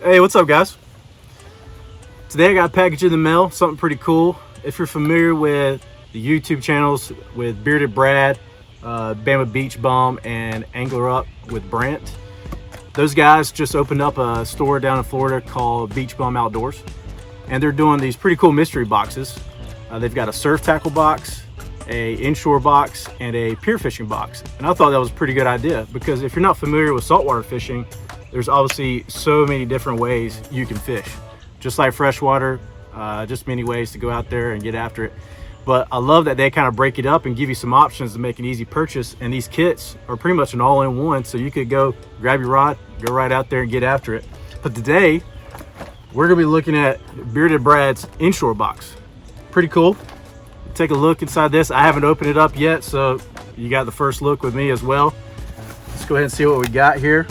Hey, what's up, guys? Today I got a package in the mail, something pretty cool. If you're familiar with the YouTube channels with Bearded Brad, Bama Beach Bum, and Angler Up with Brant, those guys just opened up a store down in Florida called Beach Bum Outdoors, and they're doing these pretty cool mystery boxes. They've got a surf tackle box, a inshore box, and a pier fishing box. And I thought that was a pretty good idea because if you're not familiar with saltwater fishing, there's obviously so many different ways you can fish. Just like freshwater, just many ways to go out there and get after it. But I love that they kind of break it up and give you some options to make an easy purchase. And these kits are pretty much an all-in-one, so you could go grab your rod, go right out there and get after it. But today, we're gonna be looking at Bearded Brad's inshore box. Pretty cool. Take a look inside this. I haven't opened it up yet, so you got the first look with me as well. Let's go ahead and see what we got here.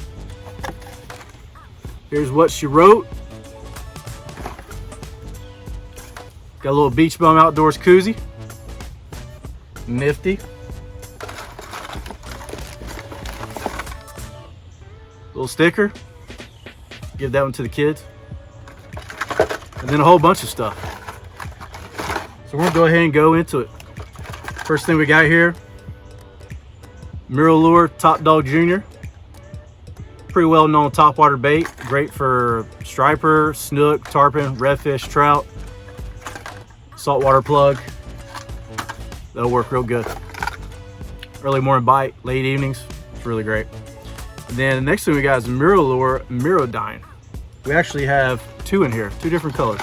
Here's what she wrote. Got a little Beach Bum Outdoors koozie. Nifty. Little sticker. Give that one to the kids. And then a whole bunch of stuff. So we're gonna go ahead and go into it. First thing we got here, Mirror Lure Top Dog Jr. Pretty well known topwater bait. Great for striper, snook, tarpon, redfish, trout. Saltwater plug. That'll work real good. Early morning bite, late evenings. It's really great. And then the next thing we got is Mirror Lure Mirrodine. We actually have two in here, two different colors.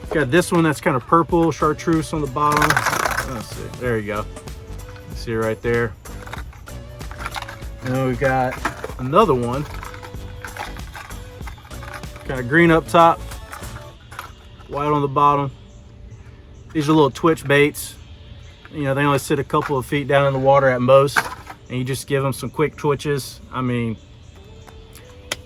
Got this one that's kind of purple, chartreuse on the bottom. Let's see, there you go. You see it right there. And then we got another one. Kind of green up top, white on the bottom. These are little twitch baits. You know, they only sit a couple of feet down in the water at most, and you just give them some quick twitches. I mean,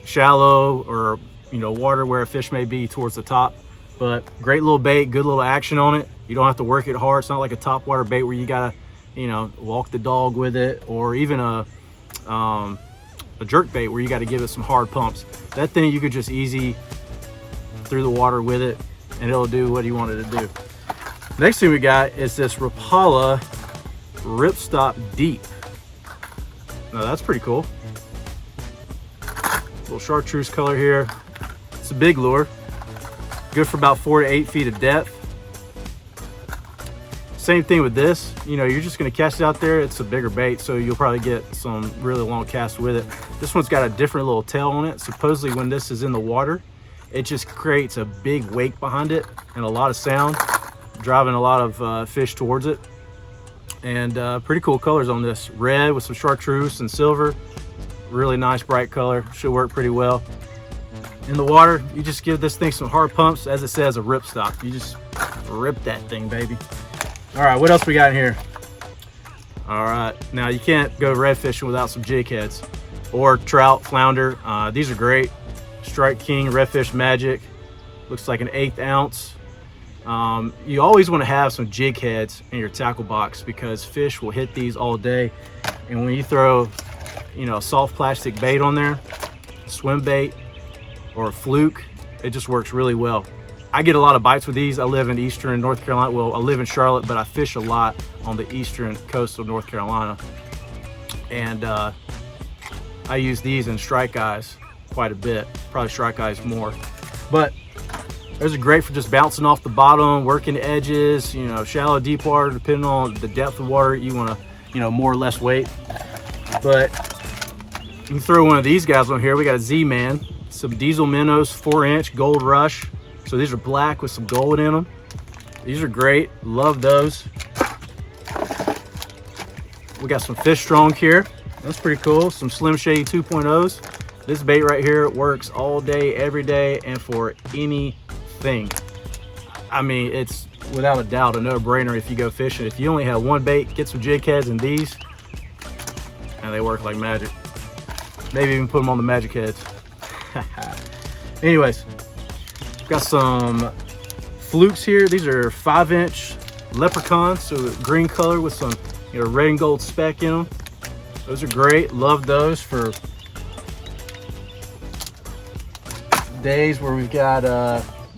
shallow or, you know, water where a fish may be towards the top. But great little bait, good little action on it. You don't have to work it hard. It's not like a topwater bait where you gotta, you know, walk the dog with it, or even a jerk bait where you got to give it some hard pumps. That thing you could just easy through the water with it, and it'll do what you want it to do. Next thing we got is this Rapala Ripstop Deep. Now that's pretty cool. Little chartreuse color here. It's a big lure. Good for about 4 to 8 feet of depth. Same thing with this. You know, you're just gonna cast it out there. It's a bigger bait, so you'll probably get some really long casts with it. This one's got a different little tail on it. Supposedly when this is in the water, it just creates a big wake behind it and a lot of sound, driving a lot of fish towards it. And pretty cool colors on this. Red with some chartreuse and silver. Really nice bright color. Should work pretty well. In the water, you just give this thing some hard pumps. As it says, a rip stop. You just rip that thing, baby. All right, what else we got in here? All right, now you can't go red fishing without some jig heads or trout, flounder. These are great. Strike King Redfish Magic. Looks like an 1/8 ounce. You always want to have some jig heads in your tackle box because fish will hit these all day. And when you throw, you know, a soft plastic bait on there, swim bait or a fluke, it just works really well. I get a lot of bites with these. I live in eastern North Carolina. Well, I live in Charlotte, but I fish a lot on the eastern coast of North Carolina. And I use these in strike eyes quite a bit. Probably strike eyes more. But those are great for just bouncing off the bottom, working edges, you know, shallow, deep water, depending on the depth of water you want to, you know, more or less weight. But you can throw one of these guys on here. We got a Z-Man, some Diesel Minnows, 4-inch Gold Rush. So these are black with some gold in them. These are great, love those. We got some Fish Strong here. That's pretty cool. Some Slim Shady 2.0s. This bait right here works all day, every day, and for anything. I mean, it's without a doubt a no-brainer if you go fishing. If you only have one bait, get some jig heads and these, and they work like magic. Maybe even put them on the magic heads. Anyways, got some flukes here. These are 5-inch leprechauns, so green color with some, you know, red and gold speck in them. Those are great. Love those for days where we've got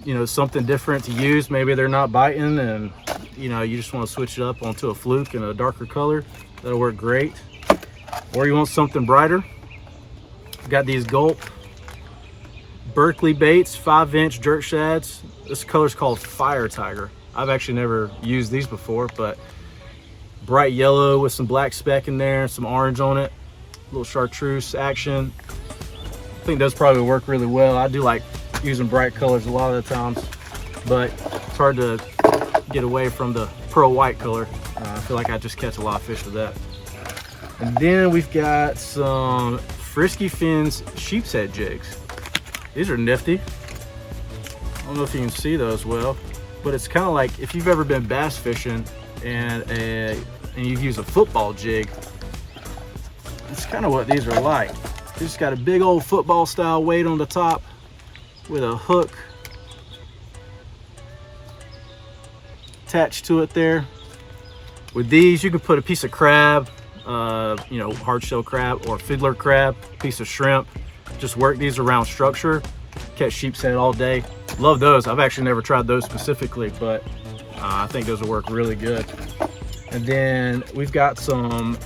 you know, something different to use. Maybe they're not biting and you know, you just want to switch it up onto a fluke in a darker color. That'll work great. Or you want something brighter. We've got these Gulp Berkeley baits, 5-inch jerk shads. This color's called Fire Tiger. I've actually never used these before, but bright yellow with some black speck in there, some orange on it, a little chartreuse action. I think those probably work really well. I do like using bright colors a lot of the times, but it's hard to get away from the pearl white color. I feel like I just catch a lot of fish with that. And then we've got some Frisky Fins sheep's head jigs. These are nifty. I don't know if you can see those well, but it's kind of like if you've ever been bass fishing and you've used a football jig, it's kind of what these are like. They just got a big old football style weight on the top with a hook attached to it there. With these, you can put a piece of crab, you know, hard shell crab or fiddler crab, piece of shrimp. Just work these around structure, catch sheep's head all day. Love those. I've actually never tried those specifically, but I think those will work really good. And then we've got some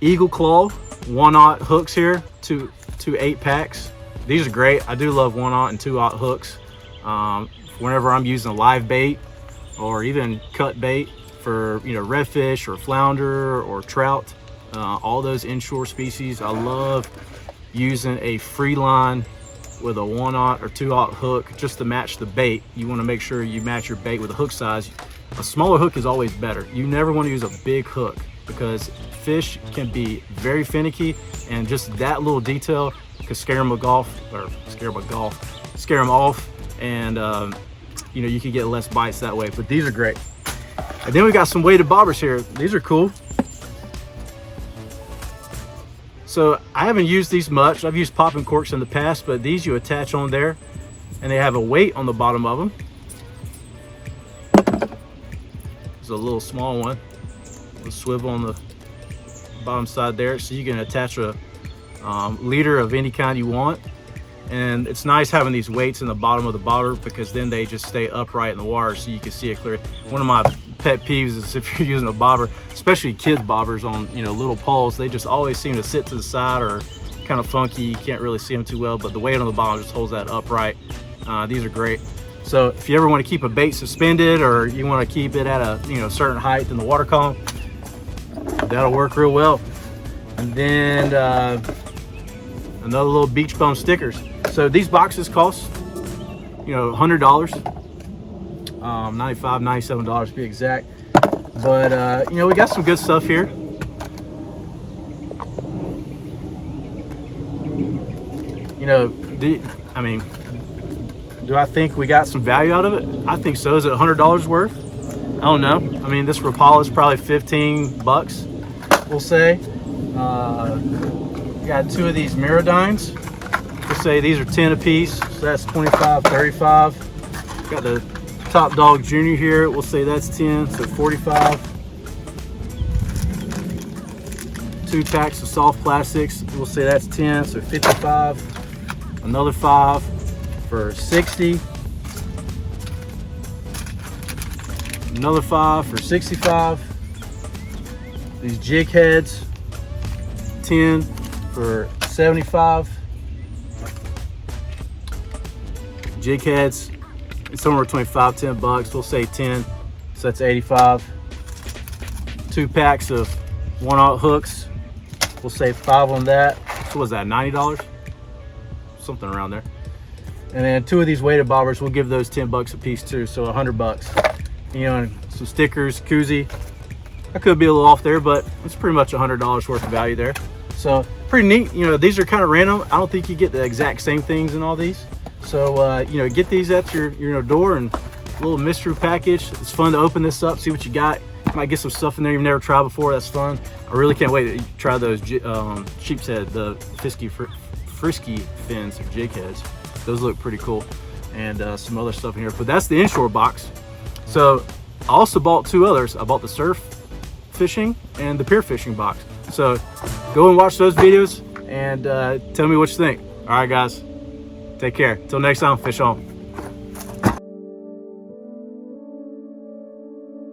Eagle Claw 1/0 hooks here, two 8-packs. These are great. I do love 1/0 and 2/0 hooks. Whenever I'm using live bait or even cut bait for, you know, redfish or flounder or trout, all those inshore species, I love using a free line with a 1/0 or 2/0 hook just to match the bait. You want to make sure you match your bait with a hook size. A smaller hook is always better. You never want to use a big hook because fish can be very finicky, and just that little detail could scare them off, and you know, you can get less bites that way. But these are great. And then we got some weighted bobbers here. These are cool. So I haven't used these much. I've used popping corks in the past, but these you attach on there and they have a weight on the bottom of them. There's a little small one, a swivel on the bottom side there, so you can attach a leader of any kind you want. And it's nice having these weights in the bottom of the bobber because then they just stay upright in the water so you can see it clear. One of my pet peeves is if you're using a bobber, especially kids bobbers on, you know, little poles, they just always seem to sit to the side or kind of funky. You can't really see them too well, but the weight on the bottom just holds that upright. These are great. So if you ever want to keep a bait suspended or you want to keep it at a, you know, certain height in the water column, that'll work real well. And then another little beach bum stickers. So these boxes cost, you know, $100, $95, $97 to be exact. But you know, we got some good stuff here. You know, do I think we got some value out of it? I think so. Is it $100 worth? I don't know. I mean, this Rapala is probably 15 bucks, we'll say. Got two of these Miradines. We'll say these are 10 a piece, so that's 25, 35. Got the Top Dog Junior here. We'll say that's 10, so 45. 2 packs of soft plastics. We'll say that's 10, so 55. Another 5 for 60. Another 5 for 65. These jig heads, 10 for 75. Jig heads, it's somewhere between 5 and 10 bucks. We'll say 10, so that's 85. 2 packs of 1/0 hooks. We'll say 5 on that. So what was that, $90? Something around there. And then 2 of these weighted bobbers, we'll give those 10 bucks a piece too, so 100 bucks. You know, some stickers, koozie. I could be a little off there, but it's pretty much $100 worth of value there. So pretty neat. You know, these are kind of random. I don't think you get the exact same things in all these. So you know, get these at your door, and a little mystery package. It's fun to open this up, see what you got. You might get some stuff in there you've never tried before. That's fun. I really can't wait to try those sheep's head, the frisky fins or jig heads. Those look pretty cool, and some other stuff in here. But that's the Inshore box. So I also bought 2 others. I bought the surf fishing and the pier fishing box. So go and watch those videos and tell me what you think. All right, guys. Take care. Till next time, fish on.